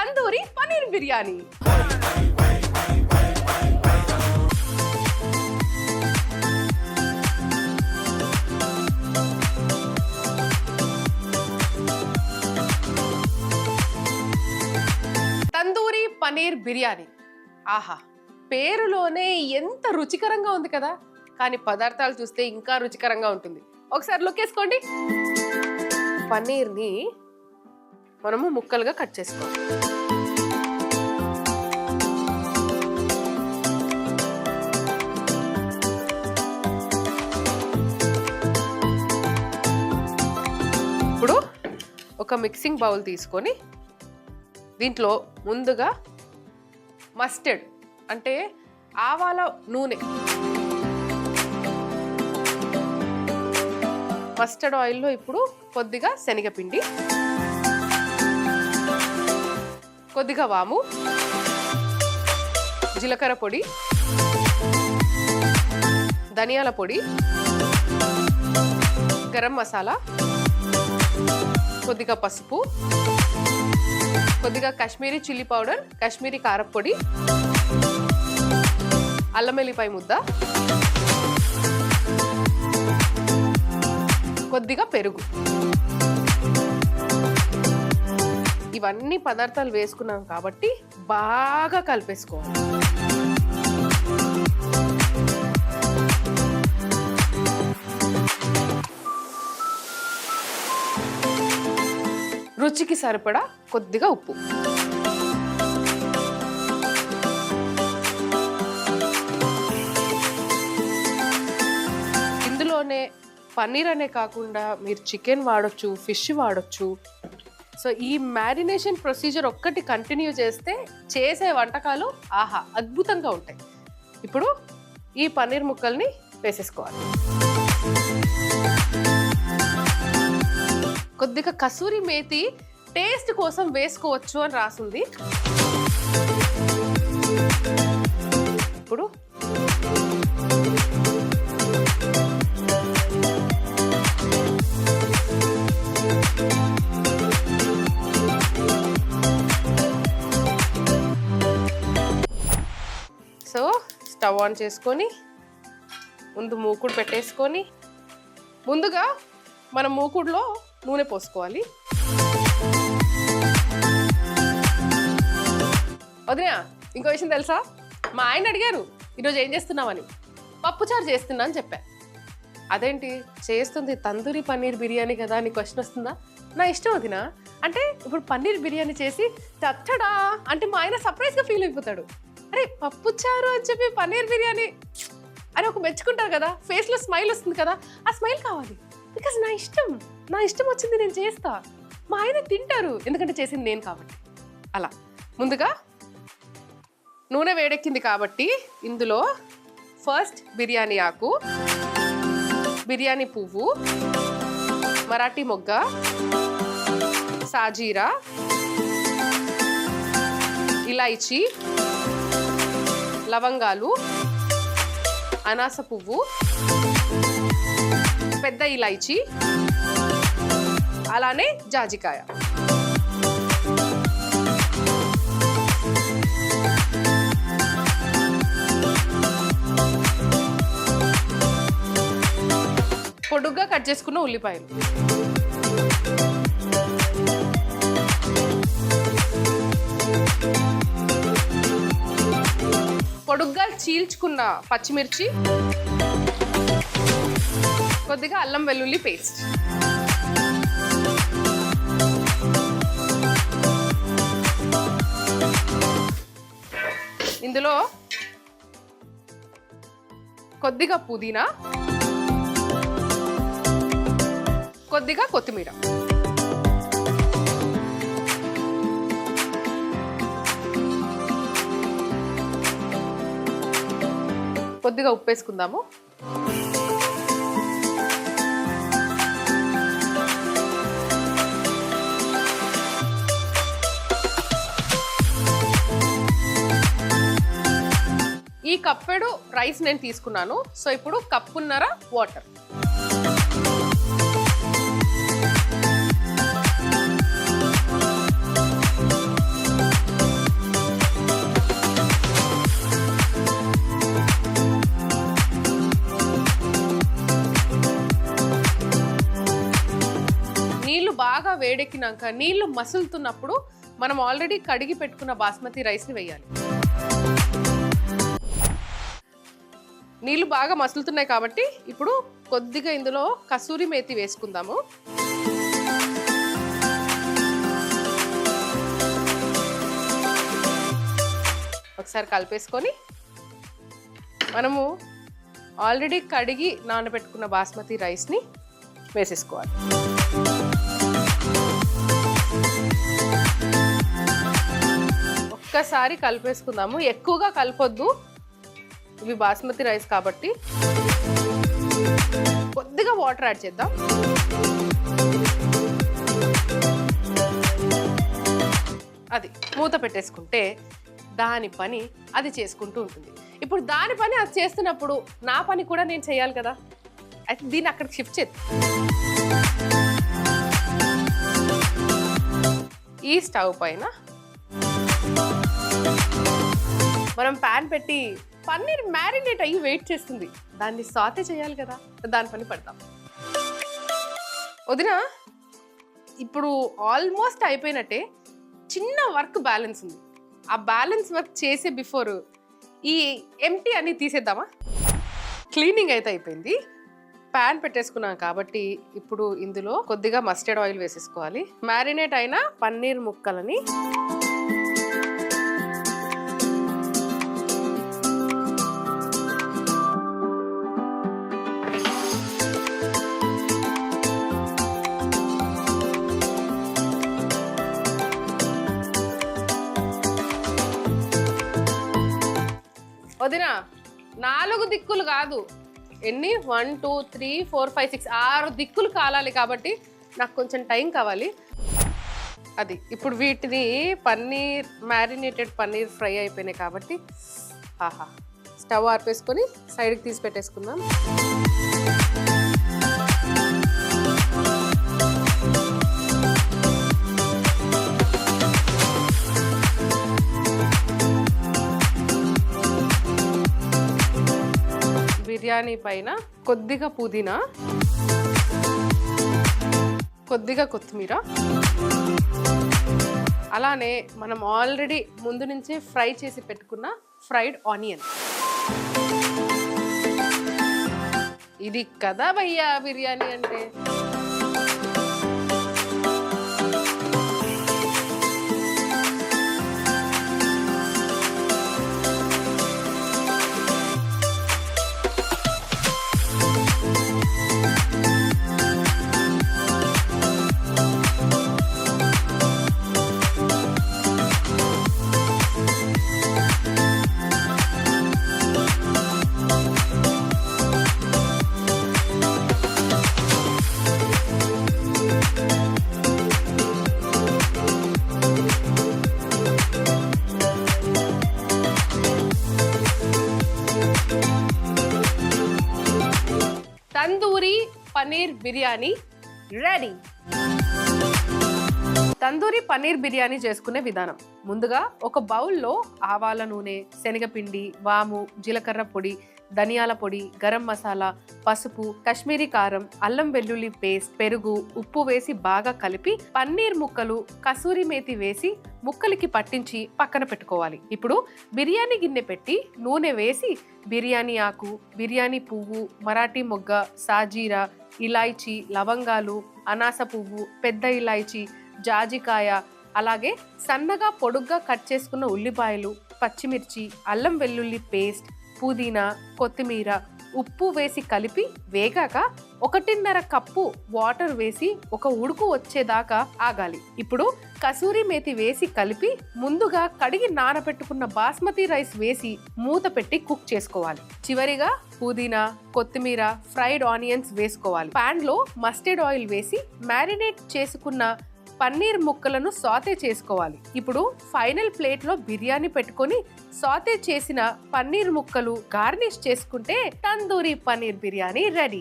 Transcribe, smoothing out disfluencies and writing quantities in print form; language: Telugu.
తందూరి పనీర్ బిర్యానీ. తందూరి పనీర్ బిర్యానీ, ఆహా, పేరులోనే ఎంత రుచికరంగా ఉంది కదా, కానీ పదార్థాలు చూస్తే ఇంకా రుచికరంగా ఉంటుంది. ఒకసారి లుక్ వేసుకోండి. పన్నీర్ని మనము ముక్కలుగా కట్ చేసుకోవాలి. ఇప్పుడు ఒక మిక్సింగ్ బౌల్ తీసుకొని దీంట్లో ముందుగా మస్టర్డ్ అంటే ఆవాల నూనె, మస్టర్డ్ ఆయిల్లో ఇప్పుడు కొద్దిగా శనగపిండి, కొద్దిగా వాము, జీలకర్ర పొడి, ధనియాల పొడి, గరం మసాలా, కొద్దిగా పసుపు, కొద్దిగా కాశ్మీరీ చిల్లీ పౌడర్, కాశ్మీరీ కారపొడి, అల్లం వెల్లిపాయ ముద్ద, కొద్దిగా పెరుగు. ఇవన్నీ పదార్థాలు వేసుకున్నాం కాబట్టి బాగా కలిపేసుకోవాలి. రుచికి సరిపడా కొద్దిగా ఉప్పు. ఇందులోనే పన్నీర్ అనే కాకుండా మీరు చికెన్ వాడొచ్చు, ఫిష్ వాడొచ్చు. సో ఈ మ్యారినేషన్ ప్రొసీజర్ ఒక్కటి కంటిన్యూ చేస్తే చేసే వంటకాలు ఆహా అద్భుతంగా ఉంటాయి. ఇప్పుడు ఈ పన్నీర్ ముక్కల్ని వేసేసుకోవాలి. కొద్దిగా కసూరి మేతి టేస్ట్ కోసం వేసుకోవచ్చు అని రాసుంది. ఇప్పుడు సో స్టవ్ ఆన్ చేసుకొని ముందు మూకుడు పెట్టేసుకొని ముందుగా మనం మూకుడులో నూనె పోసుకోవాలి. వదినా, ఇంకో విషయం తెలుసా, మా ఆయన అడిగారు ఈరోజు ఏం చేస్తున్నామని. పప్పుచారు చేస్తున్నా అని చెప్పా. అదేంటి చేస్తుంది తందూరి పన్నీర్ బిర్యానీ కదా అని క్వశ్చన్ వస్తుందా? నా ఇష్టం వదినా. అంటే ఇప్పుడు పన్నీర్ బిర్యానీ చేసి చచ్చడా అంటే మా ఆయన సర్ప్రైజ్గా ఫీల్ అయిపోతాడు. అరే పప్పుచారు అని చెప్పి పన్నీర్ బిర్యానీ అని ఒక మెచ్చుకుంటారు కదా, ఫేస్లో స్మైల్ వస్తుంది కదా, ఆ స్మైల్ కావాలి. బికాజ్ నా ఇష్టం వచ్చింది నేను చేస్తా, మా ఆయన తింటారు ఎందుకంటే చేసింది నేను కాబట్టి. అలా ముందుగా నూనె వేడెక్కింది కాబట్టి ఇందులో ఫస్ట్ బిర్యానీ ఆకు, బిర్యానీ పువ్వు, మరాఠీ మొగ్గ, సాజీరా, ఇలాయచీ, లవంగాలు, అనాస పువ్వు, పెద్ద ఇలాయచీ, అలానే జాజికాయ. పొడుగ్గా కట్ చేసుకున్న ఉల్లిపాయలు, పొడుగ్గా చీల్చుకున్న పచ్చిమిర్చి, కొద్దిగా అల్లం వెల్లుల్లి పేస్ట్, ఇందులో కొద్దిగా పుదీనా, కొద్దిగా కొత్తిమీర, కొద్దిగా ఉప్పు వేసుకుందాము. ఈ కప్పెడు రైస్ నేను తీసుకున్నాను. సో ఇప్పుడు కప్పున్నర వాటర్, వేడెక్కినాక నీళ్లు మసులుతున్నప్పుడు మనం ఆల్రెడీ కడిగి పెట్టుకున్న బాస్మతి రైస్ని వేయాలి. నీళ్లు బాగా మసులుతున్నాయి కాబట్టి ఇప్పుడు కొద్దిగా ఇందులో కసూరి మేతి వేసుకుందాము. ఒకసారి కలిపేసుకొని మనము ఆల్రెడీ కడిగి నానబెట్టుకున్న బాస్మతి రైస్ని వేసేసుకోవాలి. ఒక్కసారి కలిపేసుకుందాము. ఎక్కువగా కలపొద్దు, ఇవి బాస్మతి రైస్ కాబట్టి. కొద్దిగా వాటర్ యాడ్ చేద్దాం. అది మూత పెట్టేసుకుంటే దాని పని అది చేసుకుంటూ ఉంటుంది. ఇప్పుడు దాని పని అది చేస్తున్నప్పుడు నా పని కూడా నేను చేయాలి కదా. అయితే దీన్ని అక్కడికి షిఫ్ట్ చేద్దాం. ఈ స్టవ్ పైన మనం ప్యాన్ పెట్టి పన్నీర్ మ్యారినేట్ అయ్యి వెయిట్ చేస్తుంది. దాన్ని సాటే చేయాలి కదా, దాని పని పడతాం. వదిన, ఇప్పుడు ఆల్మోస్ట్ అయిపోయినట్టే. చిన్న వర్క్ బ్యాలెన్స్ ఉంది. ఆ బ్యాలెన్స్ వర్క్ చేసే బిఫోర్ ఈ ఎంటీ అన్ని తీసేద్దామా? క్లీనింగ్ అయితే అయిపోయింది. ప్యాన్ పెట్టేసుకున్నాం కాబట్టి ఇప్పుడు ఇందులో కొద్దిగా మస్టర్డ్ ఆయిల్ వేసేసుకోవాలి. మ్యారినేట్ అయిన పన్నీర్ ముక్కలని వదిన 4 దిక్కులు కాదు, ఎన్ని 1 2 3 4 5 6 6 దిక్కులు కాలాలి కాబట్టి నాకు కొంచెం టైం కావాలి. అది ఇప్పుడు వీటిని పన్నీర్ మ్యారినేటెడ్ పన్నీర్ ఫ్రై అయిపోయినాయి కాబట్టి ఆహా, స్టవ్ ఆర్పేసుకొని సైడ్కి తీసి పెట్టేసుకుందాం. బిర్యానీ పైన కొద్దిగా పుదీనా, కొద్దిగా కొత్తిమీర, అలానే మనం ఆల్రెడీ ముందు నుంచే ఫ్రై చేసి పెట్టుకున్న ఫ్రైడ్ ఆనియన్. ఇది కదా భయ్యా బిర్యానీ అంటే. తందూరి పన్నీర్ బిర్యానీ రెడీ. తందూరి పన్నీర్ బిర్యానీ చేసుకునే విధానం. ముందుగా ఒక బౌల్లో ఆవాల నూనె, శనగపిండి, వాము, జీలకర్ర పొడి, ధనియాల పొడి, గరం మసాలా, పసుపు, కాశ్మీరీ కారం, అల్లం వెల్లుల్లి పేస్ట్, పెరుగు, ఉప్పు వేసి బాగా కలిపి పన్నీర్ ముక్కలు, కసూరి మేతి వేసి ముక్కలకి పట్టించి పక్కన పెట్టుకోవాలి. ఇప్పుడు బిర్యానీ గిన్నె పెట్టి నూనె వేసి బిర్యానీ ఆకు, బిర్యానీ పువ్వు, మరాఠీ మొగ్గ, సాజీరా, ఇలాయచీ, లవంగాలు, అనాస పువ్వు, పెద్ద ఇలాయచీ, జాజికాయ, అలాగే సన్నగా పొడుగ్గా కట్ చేసుకున్న ఉల్లిపాయలు, పచ్చిమిర్చి, అల్లం వెల్లుల్లి పేస్ట్, పుదీనా, కొత్తిమీర, ఉప్పు వేసి కలిపి వేగాక 1.5 కప్పు వాటర్ వేసి ఒక ఉడుకు వచ్చేదాకా ఆగాలి. ఇప్పుడు కసూరి మేతి వేసి కలిపి ముందుగా కడిగి నానబెట్టుకున్న బాస్మతి రైస్ వేసి మూత పెట్టి కుక్ చేసుకోవాలి. చివరిగా పుదీనా, కొత్తిమీర, ఫ్రైడ్ ఆనియన్స్ వేసుకోవాలి. పాన్ లో మస్టర్డ్ ఆయిల్ వేసి మ్యారినేట్ చేసుకున్న పన్నీర్ ముక్కలను సాతే చేసుకోవాలి. ఇప్పుడు ఫైనల్ ప్లేట్ లో బిర్యానీ పెట్టుకొని సాతే చేసిన పన్నీర్ ముక్కలు గార్నిష్ చేసుకుంటే తందూరి పన్నీర్ బిర్యానీ రెడీ.